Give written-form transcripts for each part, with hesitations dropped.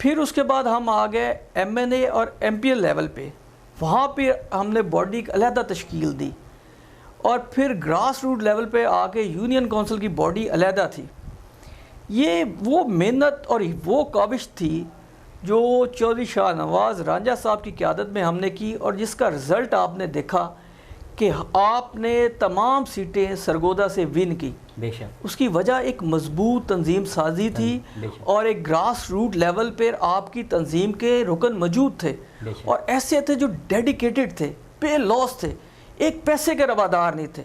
پھر اس کے بعد ہم آ گئے MNA اور MPL لیول پہ، وہاں پہ ہم نے باڈی ایک علیحدہ تشکیل دی، اور پھر گراس روٹ لیول پہ آ کے یونین کونسل کی باڈی علیحدہ تھی۔ یہ وہ محنت اور وہ کاوش تھی جو چودھری شاہ نواز رانجھا صاحب کی قیادت میں ہم نے کی، اور جس کا رزلٹ آپ نے دیکھا کہ آپ نے تمام سیٹیں سرگودا سے ون کی۔ بے شک اس کی وجہ ایک مضبوط تنظیم سازی تھی، بے شک، اور ایک گراس روٹ لیول پر آپ کی تنظیم کے رکن موجود تھے، بے شک۔ اور ایسے تھے جو ڈیڈیکیٹڈ تھے، بے لوس تھے، ایک پیسے کے روادار نہیں تھے۔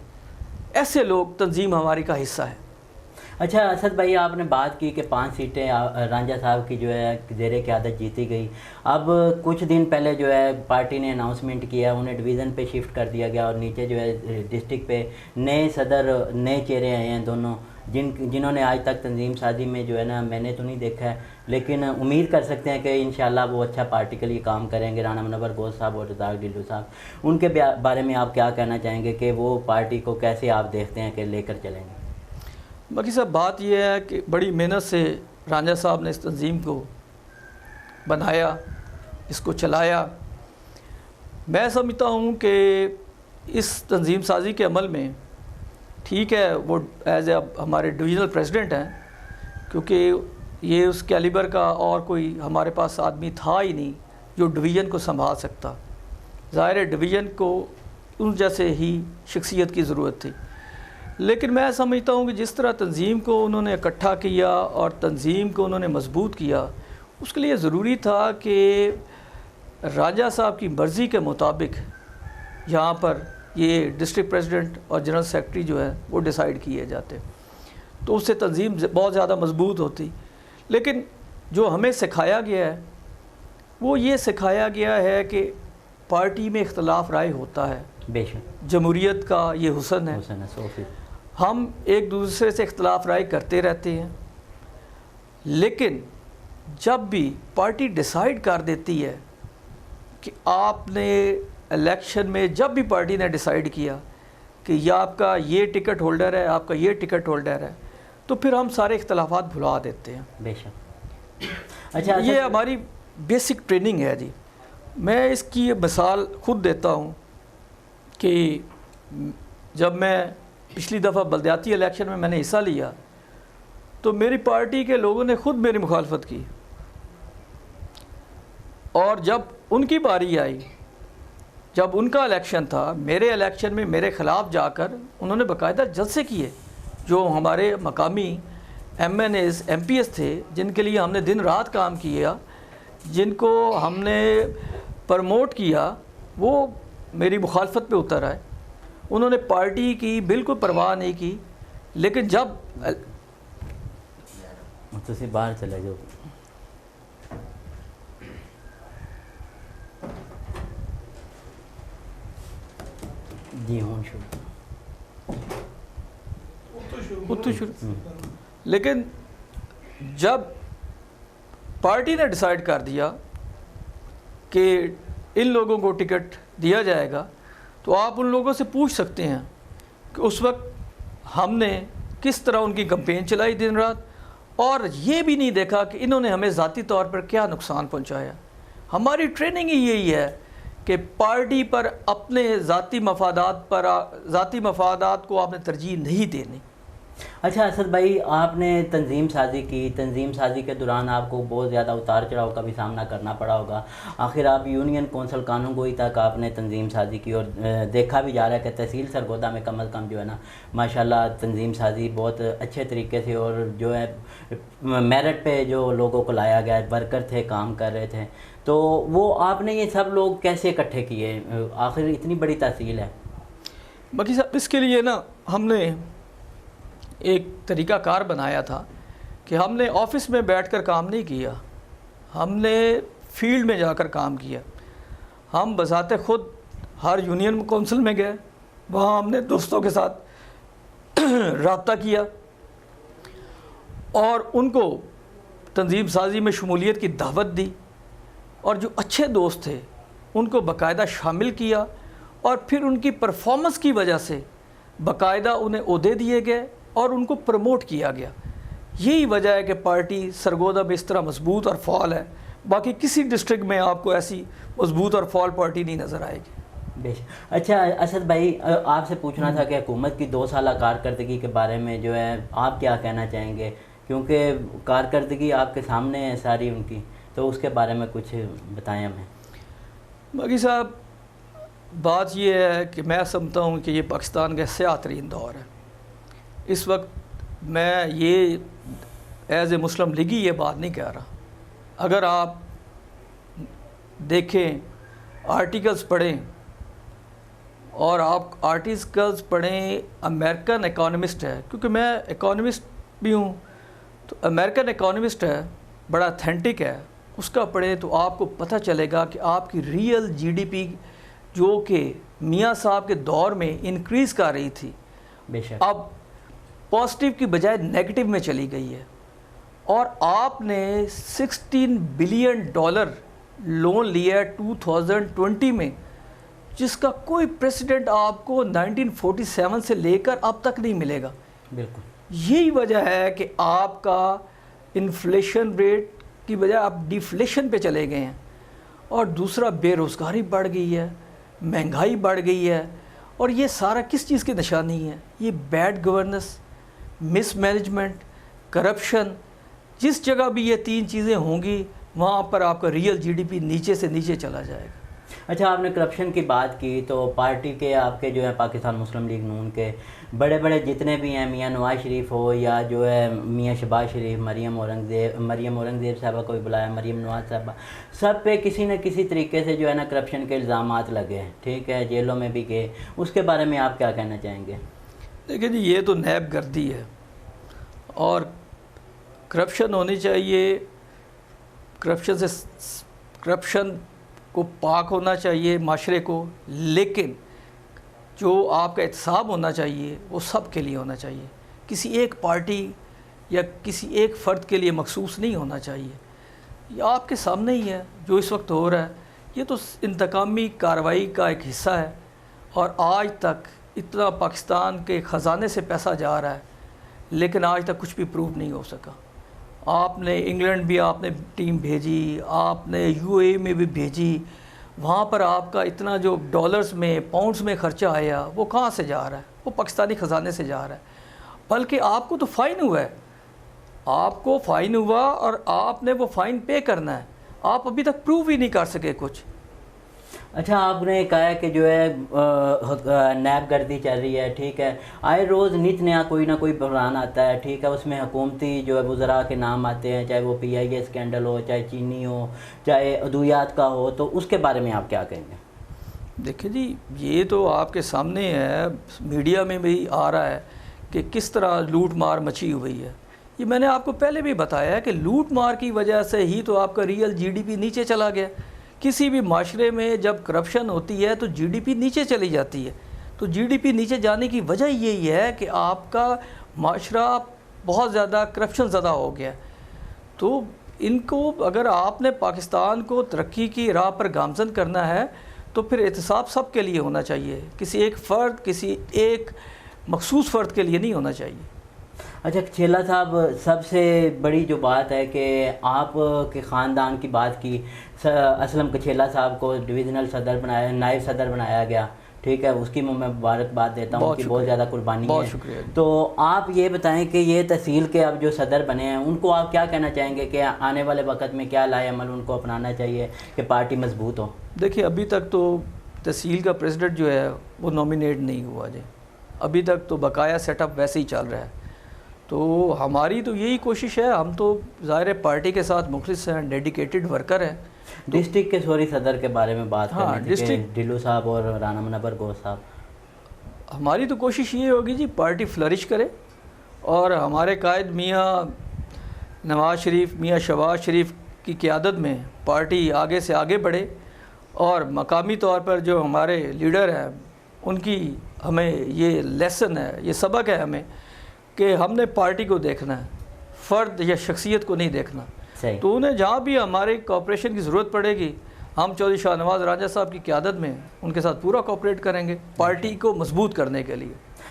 ایسے لوگ تنظیم ہماری کا حصہ ہے۔ اچھا اسد بھائی، آپ نے بات کی کہ 5 سیٹیں رانجھا صاحب کی جو ہے زیر قیادت جیتی گئی۔ اب کچھ دن پہلے جو ہے پارٹی نے اناؤنسمنٹ کیا، انہیں ڈویژن پہ شفٹ کر دیا گیا، اور نیچے جو ہے ڈسٹرکٹ پہ نئے صدر، نئے چہرے آئے ہیں دونوں، جنہوں نے آج تک تنظیم سازی میں جو ہے نا میں نے تو نہیں دیکھا ہے، لیکن امید کر سکتے ہیں کہ انشاءاللہ وہ اچھا پارٹی کے لیے کام کریں گے۔ رانا منور گوشت صاحب اور رزاق ڈلو صاحب، ان کے بارے میں آپ کیا کہنا چاہیں گے کہ وہ پارٹی کو کیسے آپ دیکھتے ہیں کہ لے کر چلیں گے؟ باقی صاحب بات یہ ہے کہ بڑی محنت سے رانجھا صاحب نے اس تنظیم کو بنایا، اس کو چلایا۔ میں سمجھتا ہوں کہ اس تنظیم سازی کے عمل میں ٹھیک ہے وہ ایز اے ہمارے ڈویژنل پریزیڈنٹ ہیں، کیونکہ یہ اس کیلیبر کا اور کوئی ہمارے پاس آدمی تھا ہی نہیں جو ڈویژن کو سنبھال سکتا۔ ظاہر ہے ڈویژن کو ان جیسے ہی شخصیت کی ضرورت تھی، لیکن میں سمجھتا ہوں کہ جس طرح تنظیم کو انہوں نے اکٹھا کیا اور تنظیم کو انہوں نے مضبوط کیا، اس کے لیے ضروری تھا کہ رانجھا صاحب کی مرضی کے مطابق یہاں پر یہ ڈسٹرکٹ پریزیڈنٹ اور جنرل سیکرٹری جو ہے وہ ڈیسائیڈ کیے جاتے، تو اس سے تنظیم بہت زیادہ مضبوط ہوتی۔ لیکن جو ہمیں سکھایا گیا ہے وہ یہ سکھایا گیا ہے کہ پارٹی میں اختلاف رائے ہوتا ہے، بے شک، جمہوریت کا یہ حسن ہے۔ حسن ہے 100%۔ ہم ایک دوسرے سے اختلاف رائے کرتے رہتے ہیں، لیکن جب بھی پارٹی ڈیسائیڈ کر دیتی ہے کہ آپ نے الیکشن میں، جب بھی پارٹی نے ڈیسائیڈ کیا کہ یہ آپ کا یہ ٹکٹ ہولڈر ہے، آپ کا یہ ٹکٹ ہولڈر ہے، تو پھر ہم سارے اختلافات بھلا دیتے ہیں۔ بے شک۔ اچھا یہ ہماری بیسک ٹریننگ ہے جی۔ میں اس کی مثال خود دیتا ہوں کہ جب میں پچھلی دفعہ بلدیاتی الیکشن میں نے حصہ لیا تو میری پارٹی کے لوگوں نے خود میری مخالفت کی، اور جب ان کی باری آئی، جب ان کا الیکشن تھا، میرے الیکشن میں میرے خلاف جا کر انہوں نے باقاعدہ جلسے کیے، جو ہمارے مقامی MNAs MPs تھے جن کے لیے ہم نے دن رات کام کیا، جن کو ہم نے پروموٹ کیا، وہ میری مخالفت پہ اتر آئے۔ انہوں نے پارٹی کی بالکل پرواہ نہیں کی، لیکن جب مختصر باہر چلے جاؤ۔ جی ہوں شروع لیکن جب پارٹی نے ڈیسائیڈ کر دیا کہ ان لوگوں کو ٹکٹ دیا جائے گا، تو آپ ان لوگوں سے پوچھ سکتے ہیں کہ اس وقت ہم نے کس طرح ان کی کمپین چلائی دن رات، اور یہ بھی نہیں دیکھا کہ انہوں نے ہمیں ذاتی طور پر کیا نقصان پہنچایا۔ ہماری ٹریننگ ہی یہی ہے کہ پارٹی پر اپنے ذاتی مفادات کو آپ نے ترجیح نہیں دینی۔ اچھا اسد بھائی، آپ نے تنظیم سازی کی، تنظیم سازی کے دوران آپ کو بہت زیادہ اتار چڑھاؤ کا بھی سامنا کرنا پڑا ہوگا، آخر آپ یونین کونسل قانون گوئی تک آپ نے تنظیم سازی کی، اور دیکھا بھی جا رہا ہے کہ تحصیل سرگودا میں کم از کم جو ہے نا ماشاءاللہ تنظیم سازی بہت اچھے طریقے سے، اور جو ہے میرٹ پہ جو لوگوں کو لایا گیا، ورکر تھے، کام کر رہے تھے، تو وہ آپ نے یہ سب لوگ کیسے اکٹھے کیے؟ آخر اتنی بڑی تحصیل ہے۔ باقی صاحب اس کے لیے نا ہم نے ایک طریقہ کار بنایا تھا کہ ہم نے آفس میں بیٹھ کر کام نہیں کیا، ہم نے فیلڈ میں جا کر کام کیا۔ ہم بذات خود ہر یونین کونسل میں گئے، وہاں ہم نے دوستوں کے ساتھ رابطہ کیا اور ان کو تنظیم سازی میں شمولیت کی دعوت دی، اور جو اچھے دوست تھے ان کو باقاعدہ شامل کیا، اور پھر ان کی پرفارمنس کی وجہ سے باقاعدہ انہیں عہدے دیے گئے اور ان کو پروموٹ کیا گیا۔ یہی وجہ ہے کہ پارٹی سرگودا میں اس طرح مضبوط اور فعال ہے، باقی کسی ڈسٹرکٹ میں آپ کو ایسی مضبوط اور فعال پارٹی نہیں نظر آئے گی. اچھا اسد بھائی, آپ سے پوچھنا تھا کہ حکومت کی 2 سالہ کارکردگی کے بارے میں جو ہے آپ کیا کہنا چاہیں گے, کیونکہ کارکردگی آپ کے سامنے ہے ساری ان کی, تو اس کے بارے میں کچھ بتائیں ہمیں. باقی صاحب بات یہ ہے کہ میں سمجھتا ہوں کہ یہ پاکستان کا سیاہ ترین دور ہے. اس وقت میں یہ ایز اے مسلم لیگی یہ بات نہیں کہہ رہا. اگر آپ دیکھیں آرٹیکلز پڑھیں اور آپ آرٹیکلز پڑھیں, امریکن اکانومسٹ ہے, کیونکہ میں اکانومسٹ بھی ہوں, تو امریکن اکانومسٹ ہے, بڑا اتھینٹک ہے, اس کا پڑھیں تو آپ کو پتہ چلے گا کہ آپ کی ریئل جی ڈی پی جو کہ میاں صاحب کے دور میں انکریز کر رہی تھی, بے شک اب پازیٹیو کی بجائے نیگیٹو میں چلی گئی ہے. اور آپ نے $16 بلین لون لیا ہے 2020 میں, جس کا کوئی پریسیڈنٹ آپ کو 1947 سے لے کر اب تک نہیں ملے گا. بالکل یہی وجہ ہے کہ آپ کا انفلیشن ریٹ کی بجائے آپ ڈیفلیشن پہ چلے گئے ہیں. اور دوسرا بے روزگاری بڑھ گئی ہے, مہنگائی بڑھ گئی ہے, اور یہ سارا کس چیز کی نشانی ہے؟ یہ بیڈ گورننس, مس مینجمنٹ, کرپشن. جس جگہ بھی یہ 3 چیزیں ہوں گی وہاں پر آپ کا ریئل جی ڈی پی نیچے سے نیچے چلا جائے گا. اچھا, آپ نے کرپشن کی بات کی, تو پارٹی کے آپ کے جو ہے پاکستان مسلم لیگ نون کے بڑے بڑے جتنے بھی ہیں, میاں نواز شریف ہو یا جو ہے میاں شہباز شریف, مریم اورنگزیب صاحبہ کو بھی بلایا, مریم نواز صاحبہ, سب پہ کسی نہ کسی طریقے سے جو ہے نا کرپشن کے الزامات لگے ہیں, ٹھیک ہے, جیلوں میں بھی گئے. اس کے بارے میں آپ کیا کہنا چاہیں گے؟ دیکھیں جی, یہ تو نیب گردی ہے اور کرپشن ہونی چاہیے. کرپشن کو پاک ہونا چاہیے معاشرے کو, لیکن جو آپ کا احتساب ہونا چاہیے وہ سب کے لیے ہونا چاہیے, کسی ایک پارٹی یا کسی ایک فرد کے لیے مخصوص نہیں ہونا چاہیے. یہ آپ کے سامنے ہی ہے جو اس وقت ہو رہا ہے. یہ تو انتقامی کارروائی کا ایک حصہ ہے, اور آج تک اتنا پاکستان کے خزانے سے پیسہ جا رہا ہے, لیکن آج تک کچھ بھی پروو نہیں ہو سکا. آپ نے انگلینڈ بھی آپ نے ٹیم بھیجی, آپ نے یو اے میں بھی بھیجی, وہاں پر آپ کا اتنا جو ڈالرز میں پاؤنڈز میں خرچہ آیا وہ کہاں سے جا رہا ہے؟ وہ پاکستانی خزانے سے جا رہا ہے. بلکہ آپ کو تو فائن ہوا ہے, آپ کو فائن ہوا اور آپ نے وہ فائن پے کرنا ہے. آپ ابھی تک پروو ہی نہیں کر سکے کچھ. اچھا, آپ نے کہا ہے کہ جو ہے نیب گردی چل رہی ہے, ٹھیک ہے, آئے روز نت نیا کوئی نہ کوئی بحران آتا ہے, ٹھیک ہے, اس میں حکومتی جو ہے وزراء کے نام آتے ہیں, چاہے وہ پی آئی اے اسکینڈل ہو, چاہے چینی ہو, چاہے ادویات کا ہو, تو اس کے بارے میں آپ کیا کہیں گے؟ دیکھیں جی, یہ تو آپ کے سامنے ہے, میڈیا میں بھی آ رہا ہے کہ کس طرح لوٹ مار مچی ہوئی ہے. یہ میں نے آپ کو پہلے بھی بتایا ہے کہ لوٹ مار کی وجہ سے ہی تو آپ کا ریئل جی ڈی پی نیچے چلا گیا. کسی بھی معاشرے میں جب کرپشن ہوتی ہے تو جی ڈی پی نیچے چلی جاتی ہے. تو جی ڈی پی نیچے جانے کی وجہ یہی ہے کہ آپ کا معاشرہ بہت زیادہ کرپشن زدہ ہو گیا. تو ان کو, اگر آپ نے پاکستان کو ترقی کی راہ پر گامزن کرنا ہے تو پھر احتساب سب کے لیے ہونا چاہیے, کسی ایک فرد, کسی ایک مخصوص فرد کے لیے نہیں ہونا چاہیے. اچھا کچھیلا صاحب, سب سے بڑی جو بات ہے کہ آپ کے خاندان کی بات کی, اسلم کچھیلا صاحب کو ڈویژنل صدر بنایا, نائب صدر بنایا گیا, ٹھیک ہے, اس کی میں مبارکباد دیتا ہوں کہ بہت زیادہ قربانی بہت ہے. شکریہ. تو آپ یہ بتائیں کہ یہ تحصیل کے اب جو صدر بنے ہیں ان کو آپ کیا کہنا چاہیں گے کہ آنے والے وقت میں کیا لائے عمل ان کو اپنانا چاہیے کہ پارٹی مضبوط ہو؟ دیکھیں, ابھی تک تو تحصیل کا پریزیڈنٹ جو ہے وہ نامینیٹ نہیں ہوا جی, ابھی تک تو بقایا سیٹ اپ ویسے ہی چل رہا ہے. تو ہماری تو یہی کوشش ہے, ہم تو ظاہر پارٹی کے ساتھ مخلص ہیں, ڈیڈیکیٹڈ ورکر ہیں. ڈسٹرکٹ کے سوری صدر کے بارے میں بات کرنی تھی, ڈلو صاحب اور رانا منور گوش صاحب. ہماری تو کوشش یہ ہوگی جی پارٹی فلرش کرے, اور ہمارے قائد میاں نواز شریف, میاں شہباز شریف کی قیادت میں پارٹی آگے سے آگے بڑھے, اور مقامی طور پر جو ہمارے لیڈر ہیں ان کی ہمیں یہ لیسن ہے, یہ سبق ہے ہمیں کہ ہم نے پارٹی کو دیکھنا ہے, فرد یا شخصیت کو نہیں دیکھنا. تو انہیں جہاں بھی ہماری کوآپریشن کی ضرورت پڑے گی, ہم چودھری شاہ نواز راجہ صاحب کی قیادت میں ان کے ساتھ پورا کوآپریٹ کریں گے پارٹی کو مضبوط کرنے کے لیے.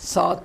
7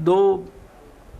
2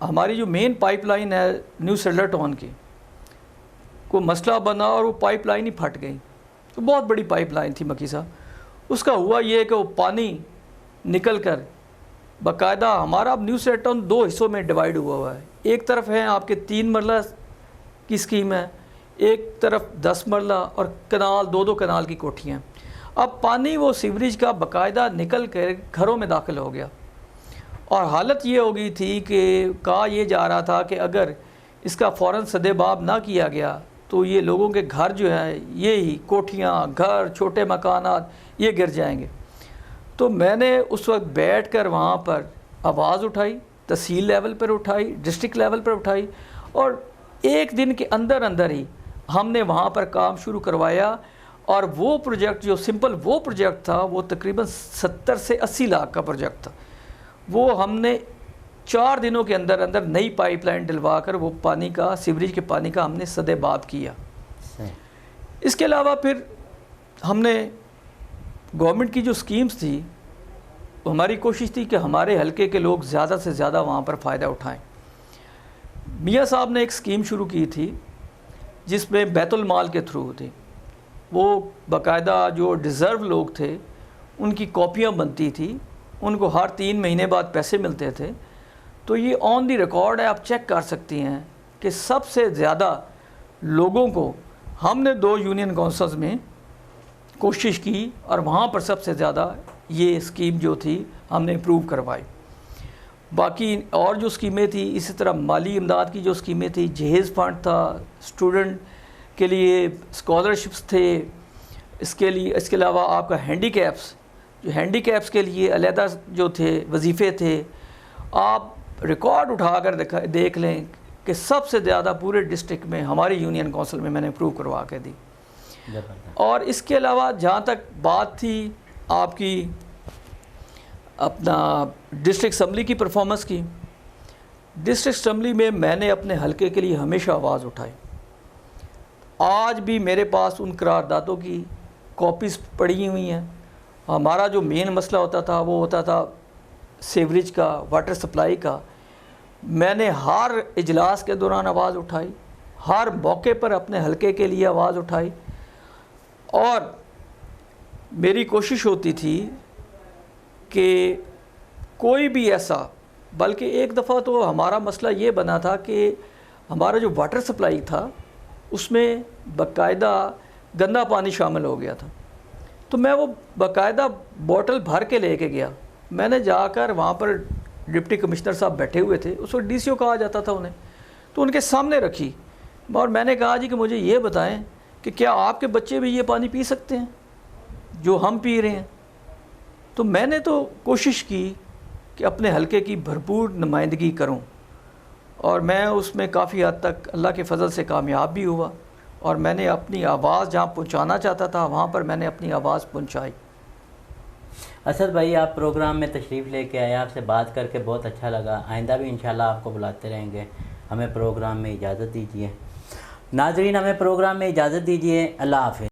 ہماری جو مین پائپ لائن ہے نیو سیٹلر ٹاؤن کی کوئی مسئلہ بنا اور وہ پائپ لائن ہی پھٹ گئی. تو بہت بڑی پائپ لائن تھی مکی صاحب. اس کا ہوا یہ کہ وہ پانی نکل کر باقاعدہ ہمارا اب نیو سیٹلر ٹاؤن 2 حصوں میں ڈیوائیڈ ہوا ہے. ایک طرف ہے آپ کے 3 مرلہ کی اسکیم ہے, ایک طرف 10 مرلہ اور کنال 2 کنال کی کوٹھیاں. اب پانی وہ سیوریج کا باقاعدہ نکل کر گھروں میں داخل ہو گیا, اور حالت یہ ہو گئی تھی کہ کہا یہ جا رہا تھا کہ اگر اس کا فوراً سدباب نہ کیا گیا تو یہ لوگوں کے گھر جو ہیں, یہی کوٹھیاں, گھر, چھوٹے مکانات یہ گر جائیں گے. تو میں نے اس وقت بیٹھ کر وہاں پر آواز اٹھائی, تحصیل لیول پر اٹھائی, ڈسٹرکٹ لیول پر اٹھائی, اور ایک دن کے اندر اندر ہی ہم نے وہاں پر کام شروع کروایا. اور وہ پروجیکٹ جو سمپل وہ پروجیکٹ تھا وہ تقریباً 70 سے 80 لاکھ کا پروجیکٹ تھا. وہ ہم نے 4 دنوں کے اندر اندر نئی پائپ لائن ڈلوا کر وہ پانی کا, سیوریج کے پانی کا ہم نے سدباب کیا. اس کے علاوہ پھر ہم نے گورنمنٹ کی جو سکیمز تھی, ہماری کوشش تھی کہ ہمارے حلقے کے لوگ زیادہ سے زیادہ وہاں پر فائدہ اٹھائیں. میاں صاحب نے ایک سکیم شروع کی تھی جس میں بیت المال کے تھرو تھی. وہ باقاعدہ جو ڈیزرو لوگ تھے ان کی کاپیاں بنتی تھی, ان کو ہر 3 مہینے بعد پیسے ملتے تھے. تو یہ آن دی ریکارڈ ہے, آپ چیک کر سکتی ہیں کہ سب سے زیادہ لوگوں کو ہم نے 2 یونین کونسلز میں کوشش کی, اور وہاں پر سب سے زیادہ یہ اسکیم جو تھی ہم نے امپروو کروائی. باقی اور جو اسکیمیں تھیں, اسی طرح مالی امداد کی جو اسکیمیں تھیں, جہیز فنڈ تھا, اسٹوڈنٹ کے لیے اسکالرشپس تھے, اس کے علاوہ آپ کا ہینڈی کیپس, جو ہینڈی کیپس کے لیے علیحدہ جو تھے وظیفے تھے. آپ ریکارڈ اٹھا کر دیکھ لیں کہ سب سے زیادہ پورے ڈسٹرکٹ میں ہماری یونین کونسل میں نے اپروو کروا کے دی. اور اس کے علاوہ جہاں تک بات تھی آپ کی اپنا ڈسٹرکٹ اسمبلی کی پرفارمنس کی, ڈسٹرکٹ اسمبلی میں میں نے اپنے حلقے کے لیے ہمیشہ آواز اٹھائی. آج بھی میرے پاس ان قراردادوں کی کاپیز پڑی ہوئی ہیں. ہمارا جو مین مسئلہ ہوتا تھا وہ ہوتا تھا سیوریج کا, واٹر سپلائی کا. میں نے ہر اجلاس کے دوران آواز اٹھائی, ہر موقع پر اپنے حلقے کے لیے آواز اٹھائی, اور میری کوشش ہوتی تھی کہ کوئی بھی ایسا, بلکہ ایک دفعہ تو ہمارا مسئلہ یہ بنا تھا کہ ہمارا جو واٹر سپلائی تھا اس میں باقاعدہ گندا پانی شامل ہو گیا تھا. تو میں وہ باقاعدہ بوٹل بھر کے لے کے گیا. میں نے جا کر وہاں پر ڈپٹی کمشنر صاحب بیٹھے ہوئے تھے, اس وقت ڈی سی او کہا جاتا تھا انہیں, تو ان کے سامنے رکھی, اور میں نے کہا جی کہ مجھے یہ بتائیں کہ کیا آپ کے بچے بھی یہ پانی پی سکتے ہیں جو ہم پی رہے ہیں. تو میں نے تو کوشش کی کہ اپنے حلقے کی بھرپور نمائندگی کروں, اور میں اس میں کافی حد تک اللہ کے فضل سے کامیاب بھی ہوا, اور میں نے اپنی آواز جہاں پہنچانا چاہتا تھا وہاں پر میں نے اپنی آواز پہنچائی. اسد بھائی, آپ پروگرام میں تشریف لے کے آئے, آپ سے بات کر کے بہت اچھا لگا. آئندہ بھی انشاءاللہ آپ کو بلاتے رہیں گے. ہمیں پروگرام میں اجازت دیجیے. ناظرین, ہمیں پروگرام میں اجازت دیجیے. اللہ حافظ.